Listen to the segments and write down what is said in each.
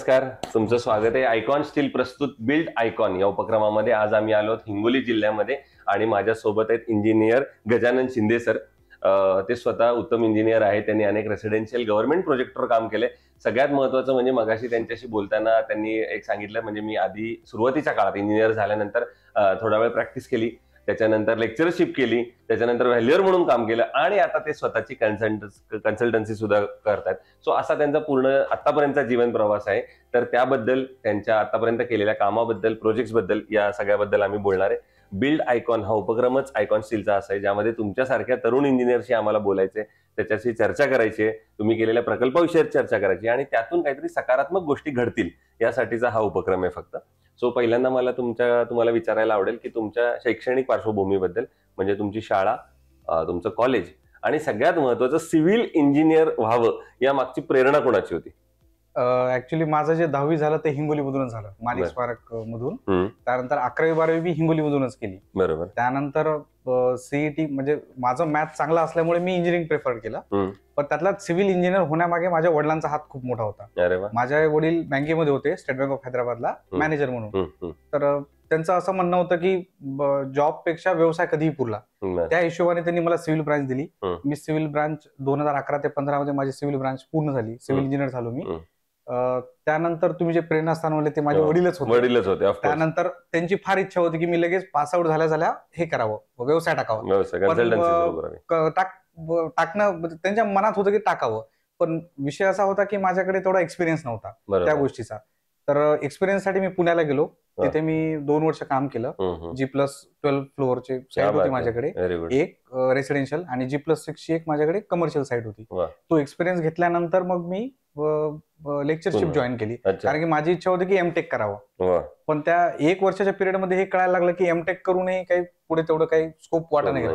नमस्कार, तुमचं स्वागत आहे आयकॉन स्टील प्रस्तुत बिल्ड आयकॉन या उपक्रमामध्ये. आज आम्ही आलो हिंगोली जिल्ह्यामध्ये आणि माझ्यासोबत आहेत इंजिनियर गजानन शिंदे सर. ते स्वतः उत्तम इंजिनियर आहेत. त्यांनी अनेक रेसिडेन्शियल गव्हर्नमेंट प्रोजेक्टवर काम केले. सगळ्यात महत्त्वाचं म्हणजे मगाशी त्यांच्याशी बोलताना त्यांनी एक सांगितलं, म्हणजे मी आधी सुरुवातीच्या काळात इंजिनियर झाल्यानंतर थोडा वेळ प्रॅक्टिस केली, त्याच्यानंतर लेक्चरशिप केली, त्याच्यानंतर व्हॅल्युअर म्हणून काम केलं आणि आता ते स्वतःची कन्सल्टन्सी सुद्धा करतात. सो असा त्यांचा पूर्ण आतापर्यंतचा जीवन प्रवास आहे. तर त्याबद्दल, त्यांच्या आतापर्यंत केलेल्या कामाबद्दल, प्रोजेक्ट्सबद्दल, या सगळ्याबद्दल आम्ही बोलणार आहे. बिल्ड आयकॉन हा उपक्रमच आयकॉन स्टीलचा असा आहे ज्यामध्ये तुमच्यासारख्या तरुण इंजिनियरशी आम्हाला बोलायचे, त्याच्याशी चर्चा करायची, तुम्ही केलेल्या प्रकल्पाविषयी चर्चा करायची आणि त्यातून काहीतरी सकारात्मक गोष्टी घडतील यासाठीचा हा उपक्रम आहे फक्त. सो पहिल्यांदा मला तुम्हाला विचारायला आवडेल की तुमच्या शैक्षणिक पार्श्वभूमीबद्दल, म्हणजे तुमची शाळा, तुमचं कॉलेज आणि सगळ्यात महत्वाचं सिव्हिल इंजिनियर व्हावं या मागची प्रेरणा कोणाची होती? ऍक्च्युली माझं जे 10वी झालं ते हिंगोली मधूनच झालं, माणिक स्मारक मधून. त्यानंतर 11वी 12वी बी हिंगोली मधूनच केली. बरोबर. त्यानंतर सीईटी, म्हणजे माझं मॅथ चांगला असल्यामुळे मी इंजिनिअरिंग प्रेफर केलं. पण त्यातला सिव्हिल इंजिनियर होण्यामागे माझ्या वडिलांचा हात खूप मोठा होता. माझे वडील बँकेमध्ये होते, स्टेट बँक ऑफ हैदराबादला मॅनेजर म्हणून. तर त्यांचं असं म्हणणं होतं की जॉब पेक्षा व्यवसाय कधीही पुरला. त्या हिशोबाने त्यांनी मला सिव्हिल ब्रांच दिली. मी सिव्हिल ब्रांच 2011 ते 15 मध्ये माझी सिव्हिल ब्रांच पूर्ण झाली. सिव्हिल इंजिनियर झालो मी. त्यानंतर तुम्ही जे प्रेरणास्थान म्हणले ते माझे वडीलच होते. त्यानंतर त्यांची फार इच्छा होती की मी लगेच पासआउट झाल्या हे करावं, व्यवसाय टाकावा. टाकणं त्यांच्या मनात होतं की टाकावं, पण विषय असा होता की माझ्याकडे तेवढा एक्सपिरियन्स नव्हता त्या गोष्टीचा. तर एक्सपिरियन्स साठी मी पुण्याला गेलो. तिथे मी 2 वर्ष काम केलं. G+12 फ्लोअरची साईट होती माझ्याकडे, एक रेसिडेन्शियल, आणि G+6 ची एक माझ्याकडे कमर्शियल साईट होती. तो एक्सपिरियन्स घेतल्यानंतर मग मी लेक्चरशिप जॉईन केली, कारण की माझी इच्छा होती की एमटेक करावं. पण त्या 1 वर्षाच्या पिरियड मध्ये हे कळायला लागलं की एमटेक करूनही काही पुढे तेवढं काही स्कोप वाटत नाही.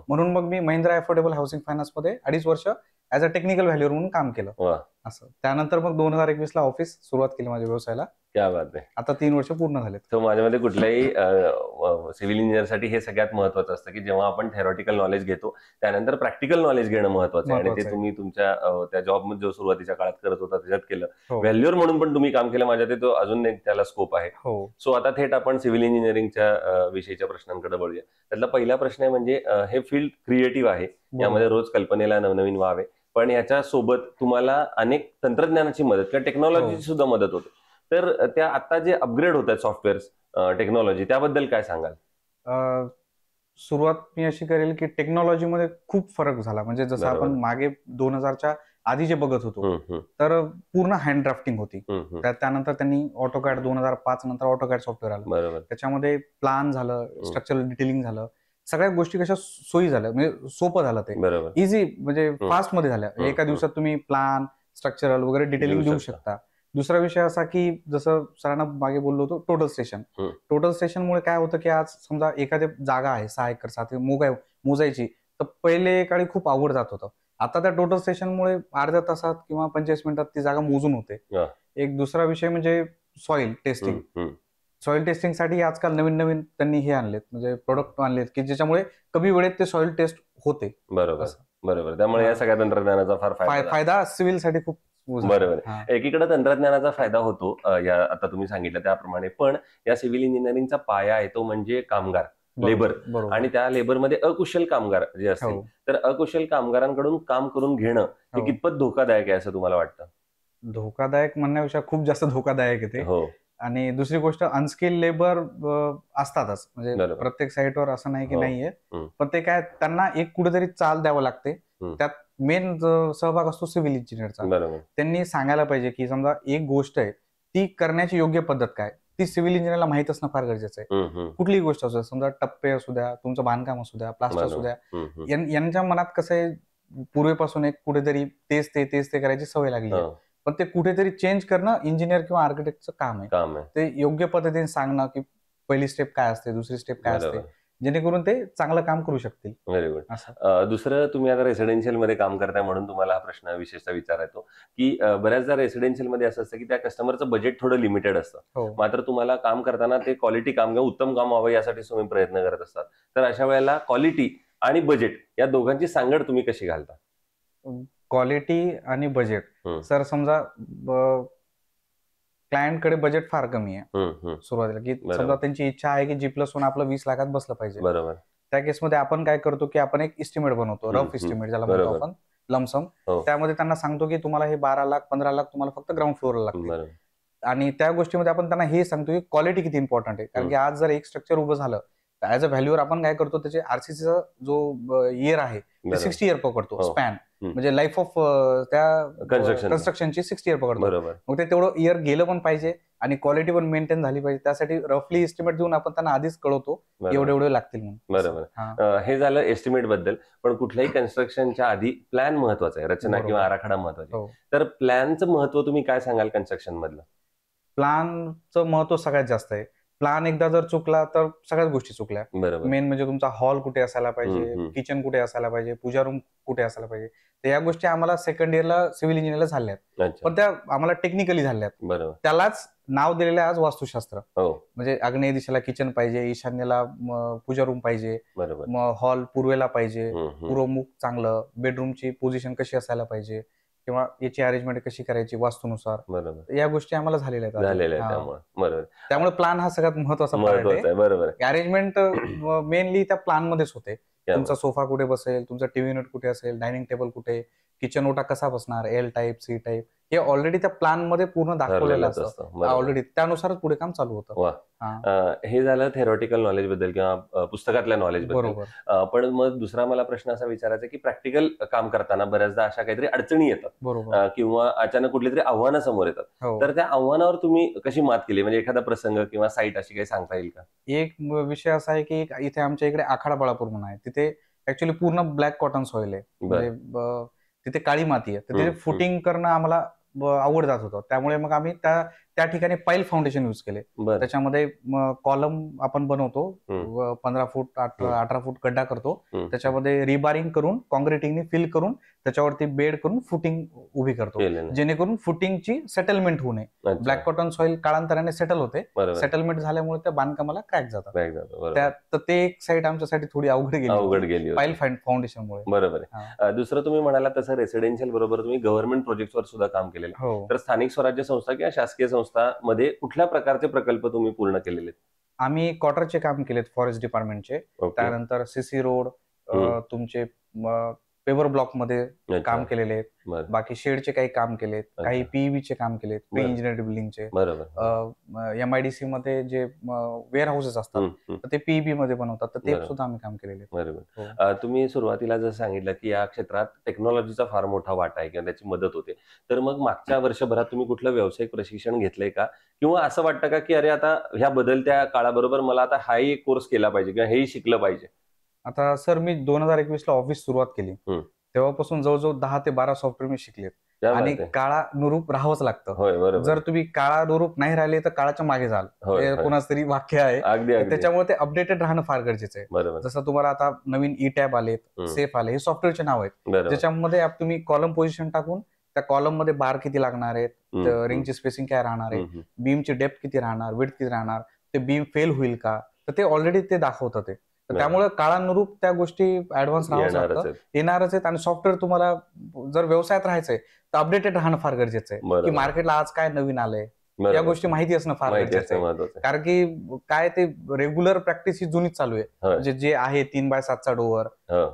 म्हणून मग मी महिंद्रा अफोर्डेबल हाऊसिंग फायनान्स मध्ये 2.5 वर्ष ऍज अ टेक्निकल व्हॅल्युअर म्हणून काम केलं असं. त्यानंतर मग 2021 ला ऑफिस सुरुवात केली माझ्या व्यवसायाला. क्या बात आहे. आता 3 वर्ष पूर्ण झालेत. तर माझ्यामध्ये कुठल्याही सिव्हिल इंजिनियरसाठी हे सगळ्यात महत्वाचं असतं की जेव्हा आपण थेरॉटिकल नॉलेज घेतो त्यानंतर प्रॅक्टिकल नॉलेज घेणं महत्वाचं आहे. आणि ते तुम्ही तुमच्या त्या जॉबमध्ये जो सुरुवातीच्या काळात करत होता त्याच्यात केलं. व्हॅल्युअर म्हणून पण तुम्ही काम केलं, माझ्या ते तो अजून एक त्याला स्कोप आहे. सो आता थेट आपण सिव्हिल इंजिनिअरिंगच्या विषयीच्या प्रश्नांकडे वळूया. त्यातला पहिला प्रश्न आहे, म्हणजे हे फील्ड क्रिएटिव्ह आहे, यामध्ये रोज कल्पनेला नवनवीन व्हावे, पण याच्या सोबत तुम्हाला अनेक तंत्रज्ञानाची मदत किंवा टेक्नॉलॉजीची सुद्धा मदत होते. तर त्या आता जे अपग्रेड होत आहेत सॉफ्टवेअर टेक्नॉलॉजी, त्याबद्दल काय सांगाल? सुरुवात मी अशी करेल की टेक्नॉलॉजीमध्ये खूप फरक झाला. म्हणजे जसं आपण मागे 2000च्या आधी जे बघत होतो तर पूर्ण हँड ड्राफ्टिंग होती. त्यानंतर त्यांनी ऑटोकॅड 2005 नंतर ऑटोकॅड सॉफ्टवेअर आलं. त्याच्यामध्ये प्लान झालं, स्ट्रक्चरल डिटेलिंग झालं, सगळ्या गोष्टी कशा सोयी झाल्या, म्हणजे सोपं झालं, ते इझी, म्हणजे फास्ट मध्ये झाल्या. एका दिवसात तुम्ही प्लान, स्ट्रक्चरल वगैरे डिटेलिंग देऊ शकता. दुसरा विषय असा की जसं सरांना मागे बोललो होतो, टोटल स्टेशन. टोटल स्टेशनमुळे काय होतं की आज समजा एखादी जागा आहे 6 एकर 7 एकर मोजायची, तर पहिले काळी खूप अवघड जात होतं. आता त्या टोटल स्टेशनमुळे अर्ध्या तासात किंवा 45 मिनिटात ती जागा मोजून होते. एक दुसरा विषय म्हणजे सॉइल टेस्टिंग. सॉइल टेस्टिंग साठी आजकाल नवीन त्यांनी हे आणलेत, म्हणजे प्रोडक्ट आणलेत की ज्याच्यामुळे कमी वेळेत ते सॉइल टेस्ट होते. बरोबर. त्यामुळे या सगळ्या तंत्रज्ञानाचा फार फायदा सिव्हिल साठी खूप. बरोबर. एकीकडे तंत्रज्ञानाचा फायदा होतो, या आता तुम्ही सांगितलं त्याप्रमाणे, पण या सिव्हिल इंजिनिअरिंगचा पाया आहे तो म्हणजे कामगार, लेबर. आणि त्या लेबरमध्ये अकुशल कामगार जे असतील, तर अकुशल कामगारांकडून काम करून घेणं हे कितपत धोकादायक आहे असं तुम्हाला वाटतं? धोकादायक म्हणण्यापेक्षा खूप जास्त धोकादायक आहे ते. आणि दुसरी गोष्ट, अनस्किल लेबर असतातच, म्हणजे प्रत्येक साईटवर असं नाही की नाहीये, पण ते काय, त्यांना एक कुठेतरी चाल द्यावं लागते. त्यात मेन सहभाग असतो सिव्हिल इंजिनियरचा. त्यांनी सांगायला पाहिजे की समजा एक गोष्ट आहे, ती करण्याची योग्य पद्धत काय, ती सिव्हिल इंजिनियरला माहित असणं फार गरजेचं आहे. कुठलीही गोष्ट असू द्या, समजा टप्पे असू द्या, तुमचं बांधकाम असू द्या, प्लास्टर असू द्या, यांच्या मनात कसं आहे, पूर्वीपासून एक कुठेतरी तेच ते करायची सवय लागली आहे. पण ते कुठेतरी चेंज करणं इंजिनियर किंवा आर्किटेक्टचं काम आहे. ते योग्य पद्धतीने सांगणं की पहिली स्टेप काय असते, दुसरी स्टेप काय असते, जेणेकरून ते चांगलं काम करू शकतील. Very good. दुसरं, तुम्ही आता रेसिडेन्शियल मध्ये काम करताय म्हणून तुम्हाला हा प्रश्न विशेषतः विचारायचो की बऱ्याचदा रेसिडेन्शियल मध्ये असं असतं की त्या कस्टमरचं बजेट थोडं लिमिटेड असतं, मात्र तुम्हाला काम करताना ते क्वालिटी काम किंवा उत्तम काम व्हावं यासाठी तुम्ही प्रयत्न करत असतात. तर अशा वेळेला क्वालिटी आणि बजेट या दोघांची सांगड तुम्ही कशी घालता? क्वालिटी आणि बजेट, सर समजा क्लायंटकडे बजेट फार कमी आहे सुरुवातीला, की समजा त्यांची इच्छा आहे की G+1 आपलं 20 लाखात बसलं पाहिजे. बरोबर. त्या केसमध्ये आपण काय करतो की आपण एक इस्टिमेट बनवतो, रफ इस्टिमेट ज्याला म्हणतो आपण, लमसम. त्यामध्ये त्यांना सांगतो की तुम्हाला हे 12 लाख 15 लाख तुम्हाला फक्त ग्राउंड फ्लोअरला लागतील. आणि त्या गोष्टीमध्ये आपण त्यांना हे सांगतो की क्वालिटी किती इम्पॉर्टंट आहे. कारण की आज जर एक स्ट्रक्चर उभं झालं तर ऍज अ व्हॅल्यूअर आपण काय करतो, त्याचे आरसीसीचा जो इयर आहे ते 60 इयर पकडतो स्पॅन, म्हणजे लाईफ ऑफ त्या कन्स्ट्रक्शनची 60 इयर पकडतो. मग ते तेवढं इयर गेलं पण पाहिजे आणि क्वालिटी पण मेंटेन झाली पाहिजे. त्यासाठी रफली एस्टिमेट देऊन आपण त्यांना आधीच कळवतो एवढे लागतील म्हणून. बरोबर. हे झालं एस्टिमेट बद्दल. पण कुठल्याही कन्स्ट्रक्शनच्या आधी प्लॅन महत्वाचा आहे, रचना किंवा आराखडा महत्वाचा आहे. तर प्लॅनचं महत्व तुम्ही काय सांगाल कन्स्ट्रक्शन मधलं? प्लॅनचं महत्व सगळ्यात जास्त आहे. प्लॅन एकदा जर चुकला तर सगळ्याच गोष्टी चुकल्या. मेन म्हणजे तुमचा हॉल कुठे असायला पाहिजे, किचन कुठे असायला पाहिजे, पूजा रूम कुठे असायला पाहिजे. तर या गोष्टी आम्हाला सेकंड इयरला सिव्हिल इंजिनिअरला झाल्यात, पण त्या आम्हाला टेक्निकली झाल्यात. त्यालाच नाव दिलेलं आहे आज वास्तुशास्त्र. म्हणजे आग्नेय दिशेला किचन पाहिजे, ईशान्येला पूजा रूम पाहिजे, मग हॉल पूर्वेला पाहिजे, पूर्वमुख चांगलं, बेडरूमची पोझिशन कशी असायला पाहिजे किंवा याची अरेंजमेंट कशी करायची वास्तूनुसार. या गोष्टी आम्हाला झालेल्या आहेत. त्यामुळे प्लॅन हा सगळ्यात महत्वाचा पार्ट आहे. अरेंजमेंट मेनली त्या प्लॅन मध्येच होते. तुमचा सोफा कुठे बसेल, तुमचा टीव्ही युनिट कुठे असेल, डायनिंग टेबल कुठे, किचन ओटा कसा बसणार, एल टाईप, सी टाईप, हे ऑलरेडी त्या प्लॅन मध्ये पूर्ण दाखवलेलं असतं ऑलरेडी. त्यानुसारच पुढे काम चालू होतं. हे झालं थेरॉटिकल नॉलेज बद्दल किंवा पुस्तकातल्या नॉलेज बद्दल. पण मग दुसरा मला प्रश्न असा विचारायचा की प्रॅक्टिकल काम करताना बऱ्याचदा अशा काहीतरी अडचणी येतात किंवा अचानक कुठली तरी आव्हानं समोर येतात. तर त्या आव्हानावर तुम्ही कशी मात केली? म्हणजे एखादा प्रसंग किंवा साईट अशी काही सांगता येईल का? एक विषय असा आहे की इथे आमच्या इकडे आखाडा बाळापूर म्हणून आहे, तिथे ऍक्च्युअली पूर्ण ब्लॅक कॉटन सॉइल आहे, म्हणजे तिथे काळी माती आहे. तर तिथे फुटिंग करणं आम्हाला अवघड जात होतं. त्यामुळे मग आम्ही त्या ठिकाणी पाईल फाउंडेशन युज केले. त्याच्यामध्ये कॉलम आपण बनवतो, 15 फूट 18 फूट गड्डा करतो, त्याच्यामध्ये रिबारिंग करून कॉन्क्रिटिंगने फिल करून त्याच्यावरती बेड करून फुटिंग उभी करतो, जेणेकरून फुटिंगची सेटलमेंट होऊ नये. ब्लॅक कॉटन सॉइल काळांतराने सेटल होते, सेटलमेंट झाल्यामुळे त्या बांधकामाला क्रॅक जातात. तर ते एक साईड आमच्यासाठी थोडी अवघड गेली पाईल फाउंडेशनमुळे. बरोबर आहे. दुसरं तुम्ही म्हणाला तसं रेसिडेन्शियल बरोबर तुम्ही गव्हर्नमेंट प्रोजेक्टवर सुद्धा काम केलेलं. तर स्थानिक स्वराज्य संस्था किंवा शासकीय संस्था मध्ये कुठल्या प्रकारचे प्रकल्प तुम्ही पूर्ण केलेले? आम्ही क्वार्टरचे काम केलेत फॉरेस्ट डिपार्टमेंटचे. त्यानंतर सीसी रोड, तुमचे पेवर ब्लॉक मध्ये काम केलेले आहेत. बाकी शेडचे काही काम केलेत, काही पीईबीचे काम केलेत, प्री इंजिनिअर्ड बिल्डिंगचे. MIDC मध्ये जे वेअर हाऊसेस असतात तर ते पीईबी मध्ये बनवतात, तर ते सुद्धा आम्ही काम केलेले. बरोबर. तुम्ही सुरुवातीला जसं सांगितलं की या क्षेत्रात टेक्नॉलॉजीचा फार मोठा वाटा आहे किंवा त्याची मदत होते. तर मग मागच्या वर्षभरात तुम्ही कुठलं व्यावसायिक प्रशिक्षण घेतलंय का, किंवा असं वाटतं का की अरे आता ह्या बदलत्या काळाबरोबर मला आता हाही एक कोर्स केला पाहिजे किंवा हेही शिकलं पाहिजे? आता सर मी 2021 ला ऑफिस सुरुवात केली, तेव्हापासून जवळजवळ 10 ते 12 सॉफ्टवेअर मी शिकलेत. आणि काळानुरूप राहावंच लागतं. जर तुम्ही काळानुरूप नाही राहिले तर काळाच्या मागे जाल, कोणाच तरी वाक्य आहे. त्याच्यामुळे ते अपडेटेड राहणं फार गरजेचं आहे. जसं तुम्हाला आता नवीन ई टॅब आलेत, सेफ आले, हे सॉफ्टवेअरचे नाव आहेत, ज्याच्यामध्ये तुम्ही कॉलम पोझिशन टाकून त्या कॉलम मध्ये बार किती लागणार आहेत, रिंगची स्पेसिंग काय राहणार आहे, बीमची डेप्थ किती राहणार, विड्थ किती राहणार, ते बीम फेल होईल का, तर ते ऑलरेडी ते दाखवतं. ते त्यामुळे काळानुरूप त्या गोष्टी ऍडव्हान्स येणारच आहेत. आणि सॉफ्टवेअर तुम्हाला जर व्यवसायात राहायचंय तर अपडेटेड राहणं फार गरजेचं आहे, की मार्केटला आज काय नवीन आलंय या गोष्टी माहिती असणं फार गरजेचं आहे. कारण की काय ते रेग्युलर प्रॅक्टिस ही जुनीच चालू आहे. म्हणजे जे आहे 3x7चा डोअर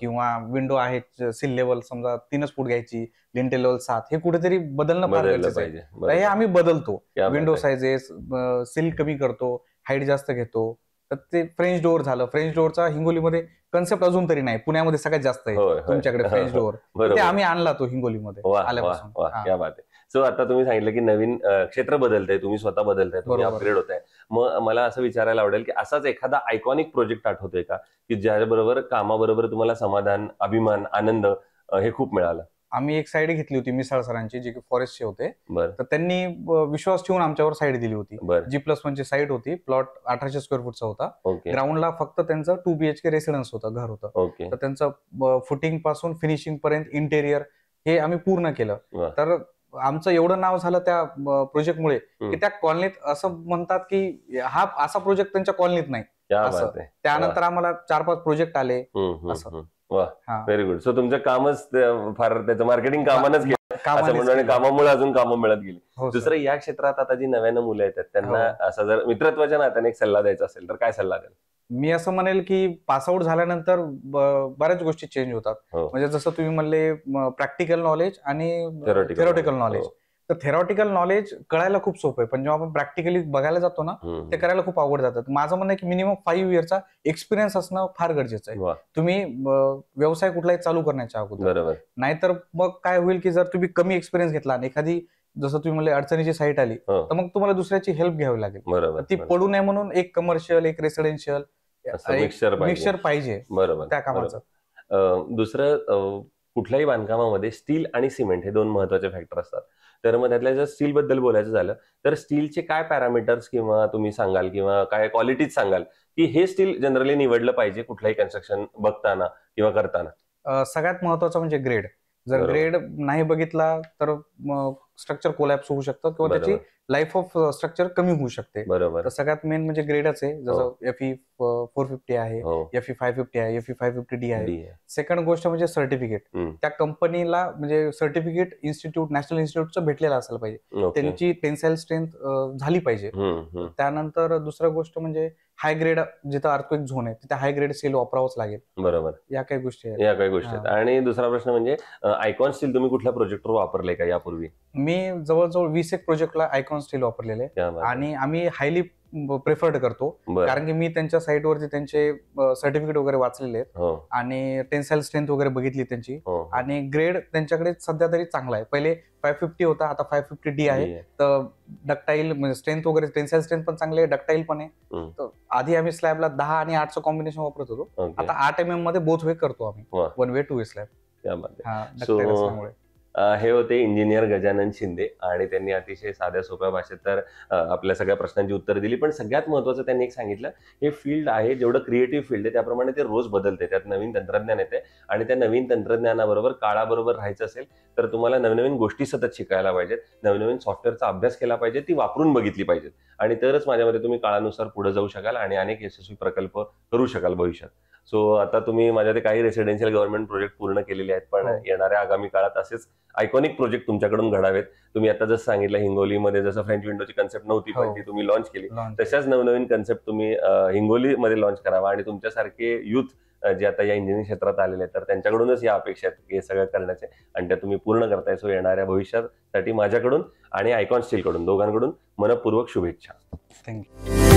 किंवा विंडो आहे सिल लेवल समजा 3 फूट घ्यायची, लिंटेल लेवल 7, हे कुठेतरी बदलणं फार गरजेचं आहे. हे आम्ही बदलतो, विंडो साइजेस सिल कमी करतो, हाईट जास्त घेतो. तर ते फ्रेंच डोअर झालं. फ्रेंच डोअरचा हिंगोलीमध्ये कन्सेप्ट अजून तरी नाही, पुण्यामध्ये सगळ्यात जास्त आहे तुमच्याकडे फ्रेंच डोअर. ते आम्ही आणला तो हिंगोलीमध्ये आल्यापासून. सो आता तुम्ही सांगितलं की नवीन क्षेत्र बदलतंय, तुम्ही स्वतः बदलताय, तुम्ही अपग्रेड होताय. मग मला असं विचारायला आवडेल की असाच एखादा आयकॉनिक प्रोजेक्ट आठवतोय का की ज्याबरोबर कामाबरोबर तुम्हाला समाधान, अभिमान, आनंद हे खूप मिळालं? आम्ही एक साईड घेतली होती मिसाळ सरांची, जे की फॉरेस्टचे होते. तर त्यांनी विश्वास ठेवून आमच्यावर साईड दिली होती. G+1 ची साईड होती, प्लॉट 1800 स्क्वेअर फूटचा होता. ग्राउंडला फक्त त्यांचं 2 BHK रेसिडेन्स होतं, घर होतं. तर त्यांचं फुटिंग पासून फिनिशिंग पर्यंत इंटेरियर हे आम्ही पूर्ण केलं. तर आमचं एवढं नाव झालं त्या प्रोजेक्टमुळे की त्या कॉलनीत असं म्हणतात की हा असा प्रोजेक्ट त्यांच्या कॉलनीत नाही. त्यानंतर आम्हाला 4-5 प्रोजेक्ट आले असं. Very good. सो तुमचं कामच फार त्याचं मार्केटिंग कामानच केलं. असं म्हणून कामामुळे अजून कामं मिळत गेली. हो दुसरं, या क्षेत्रात आता जी नव्यानं मुलं येतात त्यांना असं जर मित्रत्वाच्या नात्याने एक सल्ला द्यायचा असेल तर काय सल्ला द्याल? मी असं म्हणेल की पासआउट झाल्यानंतर बऱ्याच गोष्टी चेंज होतात. म्हणजे जसं तुम्ही म्हणले प्रॅक्टिकल नॉलेज आणि थेरोटिकल नॉलेज. तर थेरॉटिकल नॉलेज कळायला खूप सोपं आहे, पण जेव्हा आपण प्रॅक्टिकली बघायला जातो ना ते करायला खूप अवघड जातात. माझं म्हणणं आहे की मिनिमम 5 इयरचा एक्सपिरियन्स असणं फार गरजेचं आहे तुम्ही व्यवसाय कुठलाही चालू करण्याच्या अगोदर. नाहीतर मग काय होईल की जर तुम्ही कमी एक्सपिरियन्स घेतला आणि एखादी जसं तुम्ही म्हणले अडचणीची साईट आली तर मग तुम्हाला दुसऱ्याची हेल्प घ्यावी लागेल. ती पडू नये म्हणून एक कमर्शियल, एक रेसिडेन्शियल मिक्सचर पाहिजे त्या कामाचं. दुसरं, कुठल्याही बांधकामामध्ये स्टील आणि सिमेंट हे 2 महत्वाचे फॅक्टर असतात. तर मग त्यातल्या जर स्टील बद्दल बोलायचं झालं तर स्टीलचे काय पॅरामीटर्स किंवा तुम्ही सांगाल किंवा काय क्वालिटीज सांगाल की हे स्टील जनरली निवडलं पाहिजे कुठल्याही कन्स्ट्रक्शन बघताना किंवा करताना? सगळ्यात महत्वाचं म्हणजे ग्रेड. जर ग्रेड नाही बघितला तर स्ट्रक्चर कोलॅप्स होऊ शकतं किंवा त्याची लाईफ ऑफ स्ट्रक्चर कमी होऊ शकते. तर सगळ्यात मेन म्हणजे ग्रेडच आहे. जसं FE 450 आहे, FE 550 आहे, FE 550D आहे. सेकंड गोष्ट म्हणजे सर्टिफिकेट. त्या कंपनीला म्हणजे सर्टिफिकेट इन्स्टिट्यूट, नॅशनल इन्स्टिट्यूटचं भेटलेलं असायला पाहिजे. त्यांची टेन्साईल स्ट्रेंथ झाली पाहिजे. त्यानंतर दुसरं गोष्ट म्हणजे हाय ग्रेड, जिथं अर्थक्वेक झोन आहे तिथे हाय ग्रेड स्टील वापरावंच लागेल. बरोबर. या काही गोष्टी आहेत. आणि दुसरा प्रश्न म्हणजे आयकॉन स्टील तुम्ही कुठल्या प्रोजेक्टवर वापरले का यापूर्वी? मी जवळजवळ 20 एक प्रोजेक्टला आयकॉन स्टील वापरलेले आणि आम्ही हायली प्रेफर्ड करतो कारण की मी त्यांच्या साईटवरती त्यांचे सर्टिफिकेट वगैरे वाचलेले आहेत आणि टेन्साईल स्ट्रेंथ वगैरे बघितली त्यांची. आणि ग्रेड त्यांच्याकडे सध्या तरी चांगला आहे. पहिले 550 होता, आता 550D आहे. तर डक्टाईल म्हणजे स्ट्रेंथ वगैरे, टेन्साईल स्ट्रेंथ पण चांगली आहे, डक्टाईल पण आहे. तर आधी आम्ही स्लॅबला 10 आणि 8चं कॉम्बिनेशन वापरत होतो. आता 8 mm मध्ये बोथ वे करतो आम्ही, 1 वे 2 वे स्लॅब. हे होते इंजिनियर गजानन शिंदे आणि त्यांनी अतिशय साध्या सोप्या भाषेत तर आपल्या सगळ्या प्रश्नांची उत्तरं दिली. पण सगळ्यात महत्वाचं त्यांनी एक सांगितलं, हे फील्ड आहे, जेवढं क्रिएटिव्ह फील्ड आहे त्याप्रमाणे ते रोज बदलते, त्यात नवीन तंत्रज्ञान येते आणि त्या नवीन तंत्रज्ञानाबरोबर काळाबरोबर राहायचं असेल तर तुम्हाला नवनवीन गोष्टी सतत शिकायला पाहिजेत, नवनवीन सॉफ्टवेअरचा अभ्यास केला पाहिजे, ती वापरून बघितली पाहिजेत आणि तरच माझ्यामध्ये तुम्ही काळानुसार पुढे जाऊ शकाल आणि अनेक यशस्वी प्रकल्प करू शकाल भविष्यात. सो आता तुम्ही माझ्याकडे काही रेसिडेन्शियल गव्हर्नमेंट प्रोजेक्ट पूर्ण केलेले आहेत, पण येणाऱ्या आगामी काळात असेच आयकॉनिक प्रोजेक्ट तुमच्याकडून घडावेत. तुम्ही आता जसं सांगितलं हिंगोलीमध्ये जसं फ्रेंच विंडोची कन्सेप्ट नव्हती पण ती तुम्ही लॉन्च केली, तशाच नवनवीन कन्सेप्ट तुम्ही हिंगोलीमध्ये लॉन्च करावा आणि तुमच्यासारखे युथ जे आता या इंजिनिअरिंग क्षेत्रात आलेले आहेत तर त्यांच्याकडूनच या अपेक्षा आहेत हे सगळं करण्याचे आणि त्या तुम्ही पूर्ण करताय. सो येणाऱ्या भविष्यासाठी माझ्याकडून आणि आयकॉन स्टीलकडून दोघांकडून मनपूर्वक शुभेच्छा. थँक्यू.